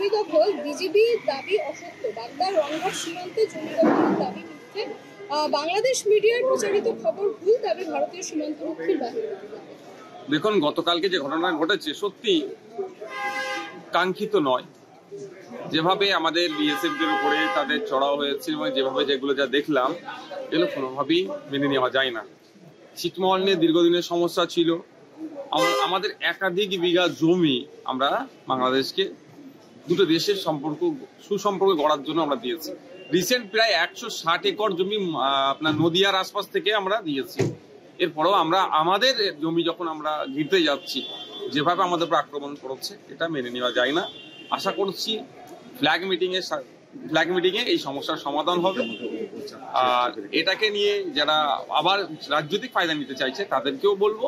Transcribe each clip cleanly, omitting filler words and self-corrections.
জমি দখল বিজেপির দাবি অসত্য, বাগদার রংঘাট সীমান্তে জমি দখলের দাবি মিথ্যে, বাংলাদেশ মিডিয়ার প্রচারিত খবর ভুল, দাবি ভারতীয় সীমান্তরক্ষীর বাহিনী। দেখুন, গতকালকে যে ঘটনা ঘটেছে সত্যি কাঙ্ক্ষিত নয়। যেভাবে আমাদের বিএসএফদের উপরে তাদের চড়াও হয়েছে এবং যেভাবে যেগুলো যা দেখলাম, এগুলো কোনোভাবেই মেনে নেওয়া যায় না। ছিটমহল নিয়ে দীর্ঘদিনের সমস্যা ছিল। আমাদের একাধিক বিঘা জমি আমরা বাংলাদেশকে দুটো দেশের সুসম্পর্ক গড়ার জন্য আমরা দিয়েছি। রিসেন্ট প্রায় 160 একর জমি আপনার নদিয়ার আশপাশ থেকে আমরা দিয়েছি। এরপরেও আমরা আমাদের জমি যখন আমরা ঘিরতে যাচ্ছি, যেভাবে আমাদের উপর আক্রমণ করছে, এটা মেনে নেওয়া যায় না। আশা করছি ফ্ল্যাগ মিটিংয়ে এই সমস্যার সমাধান হবে। আর এটাকে নিয়ে যারা আবার রাজনৈতিক ফায়দা নিতে চাইছে তাদেরকেও বলবো,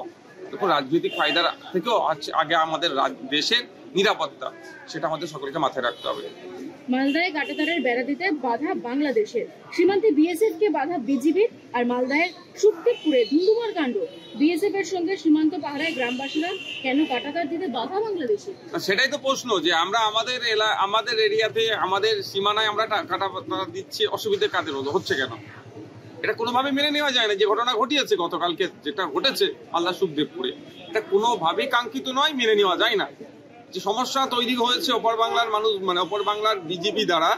দেখুন, রাজনৈতিক ফায়দার থেকেও আগে আমাদের দেশের নিরাপত্তা, সেটা আমাদের সকলকে মাথায় রাখতে হবে। মালদায় কাঁটাতারের বেড়া দিতে বাধা বাংলাদেশের, সীমান্তে বিএসএফ কে বাধা বিজিবির, আর মালদায় সুখদেবপুরে ধুন্ধুমার কাণ্ড। বিএসএফ এর সঙ্গে সীমান্ত পাহারায় গ্রামবাসীরা, কেন কাঁটাতার দিতে বাধা বাংলাদেশের? সেটাই তো প্রশ্ন, যে আমরা আমাদের এরিয়াতে, আমাদের সীমানায় আমরা কাঁটাতার দিচ্ছি, অসুবিধা কাদের হচ্ছে কেন? এটা কোনোভাবে মেনে নেওয়া যায় না। যে ঘটনা ঘটিয়েছে গতকালকে, যেটা ঘটেছে মালদা সুখদেবপুরে, এটা কোনোভাবেই কাঙ্ক্ষিত নয়, মেনে নেওয়া যায় না। যে সমস্যা তৈরি হয়েছে অপর বাংলার মানুষ, অপর বাংলার বিজেপি দ্বারা,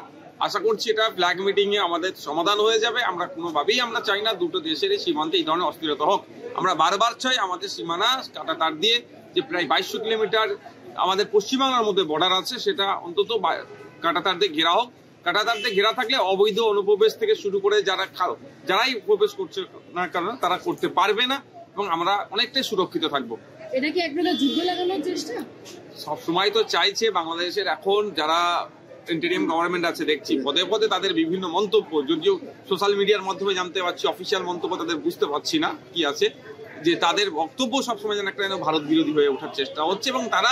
আশা করছি এটা ফ্ল্যাগ মিটিং এ আমাদের সমাধান হয়ে যাবে। আমরা কোনোভাবেই আমরা চাই না দুটো দেশের সীমান্তে এই ধরনের অস্থিরতা হোক। আমরা বারবার চাই আমাদের সীমানা কাঁটাতার দিয়ে, যে প্রায় 2200 কিলোমিটার আমাদের পশ্চিমবাংলার মধ্যে বর্ডার আছে, সেটা অন্তত কাঁটাতার দিয়ে ঘেরা হোক। কাঁটাতার দিয়ে ঘেরা থাকলে অবৈধ অনুপ্রবেশ থেকে শুরু করে যারাই প্রবেশ করছে না কারণ তারা করতে পারবে না, এবং আমরা অনেকটাই সুরক্ষিত থাকবো। এটা কি একটা যুদ্ধ লাগানোর চেষ্টা? সবসময় তো চাইছে বাংলাদেশের এখন যারা ইন্টারিম গভর্নমেন্ট আছে, দেখছি পদে পদে তাদের বিভিন্ন মন্তব্য, যদিও সোশ্যাল মিডিয়ার মাধ্যমে জানতে পারছি, অফিসিয়াল মন্তব্য তাদের বুঝতে পারছি না কি আছে, যে তাদের বক্তব্য সবসময় যেন একটা ভারত বিরোধী হয়ে ওঠার চেষ্টা হচ্ছে, এবং তারা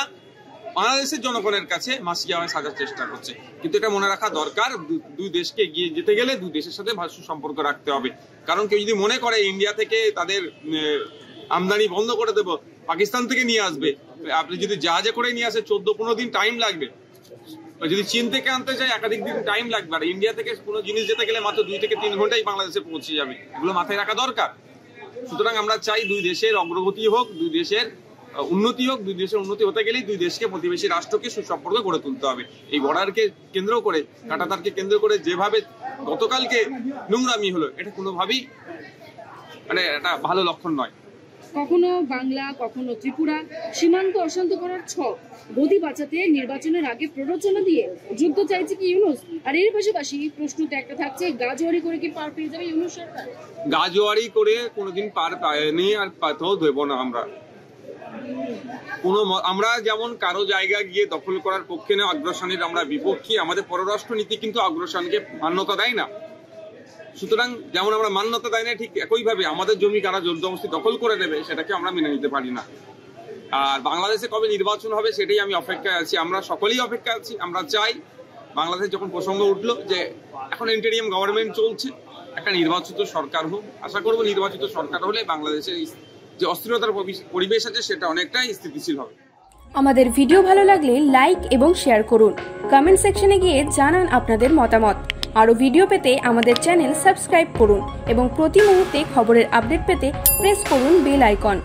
বাংলাদেশের জনগণের কাছে মাসিয়া হয়ে সাজার চেষ্টা করছে। কিন্তু এটা মনে রাখা দরকার, দুই দেশকে এগিয়ে যেতে গেলে দুই দেশের সাথে সুসম্পর্ক রাখতে হবে। কারণ কেউ যদি মনে করে ইন্ডিয়া থেকে তাদের আমদানি বন্ধ করে দেবো, পাকিস্তান থেকে নিয়ে আসবে, আপনি যদি জাহাজে করে নিয়ে আসে 14-15 দিন টাইম লাগবে। যদি চীন থেকে আনতে চাই একাধিক দিন টাইম লাগবে। আর ইন্ডিয়া থেকে কোনো জিনিস যেতে গেলে মাত্র 2 থেকে 3 ঘন্টায় বাংলাদেশে পৌঁছে যাবে। এগুলো মাথায় রাখা দরকার। সুতরাং আমরা চাই দুই দেশের অগ্রগতি হোক, দুই দেশের উন্নতি হোক। দুই দেশের উন্নতি হতে গেলেই দুই দেশকে, প্রতিবেশী রাষ্ট্রকে সুসম্পর্ক গড়ে তুলতে হবে। এই বর্ডারকে কেন্দ্র করে, কাঁটাতারকে কেন্দ্র করে যেভাবে গতকালকে নোংরামি হলো, এটা কোনোভাবেই এটা ভালো লক্ষণ নয়। কখনো বাংলা, কখনো ত্রিপুরা, সীমান্ত অশান্ত করার ছক, গদি বাঁচাতে নির্বাচনের আগে প্ররোচনা দিয়ে যুদ্ধ চাইছে কি ইউনূস? আর এর পাশাপাশি প্রশ্নটা একটা থাকছে, গাজোয়ারি করে কি পার পেয়ে যাবে ইউনূস সরকার? গাজোয়ারি করে কোনোদিন পার পায়নি, আর পাতেও দেব না আমরা। আমরা যেমন কারো জায়গা গিয়ে দখল করার পক্ষে না, আগ্রাসনের আমরা বিপক্ষে। আমাদের পররাষ্ট্র নীতি কিন্তু আগ্রাসনকে মান্যতা দেয় না। সুতরাং যেমন আমরা মান্যতা দেয় না, ঠিক একইভাবে আমাদের জমি কারা জোরজবরদস্তি দখল করে নেবে, সেটাকে আমরা মেনে নিতে পারি না। আর বাংলাদেশে কবে নির্বাচন হবে সেটাই আমি অপেক্ষায় আছি। আমরা সকলেই অপেক্ষায় আছি। আমরা চাই বাংলাদেশ যখন প্রসঙ্গ উঠলো যে এখন ইন্টারিম গভর্নমেন্ট চলছে, একটা নির্বাচিত সরকার হোক। আশা করবো নির্বাচিত সরকার হলে বাংলাদেশের যে অস্থিরতার পরিবেশ আছে সেটা অনেকটাই স্থিতিশীল হবে। আমাদের ভিডিও ভালো লাগলে লাইক এবং শেয়ার করুন। কমেন্ট সেকশনে গিয়ে জানান আপনাদের মতামত। আরও ভিডিও পেতে আমাদের চ্যানেল সাবস্ক্রাইব করুন এবং প্রতি মুহূর্তে খবরের আপডেট পেতে প্রেস করুন বেল আইকন।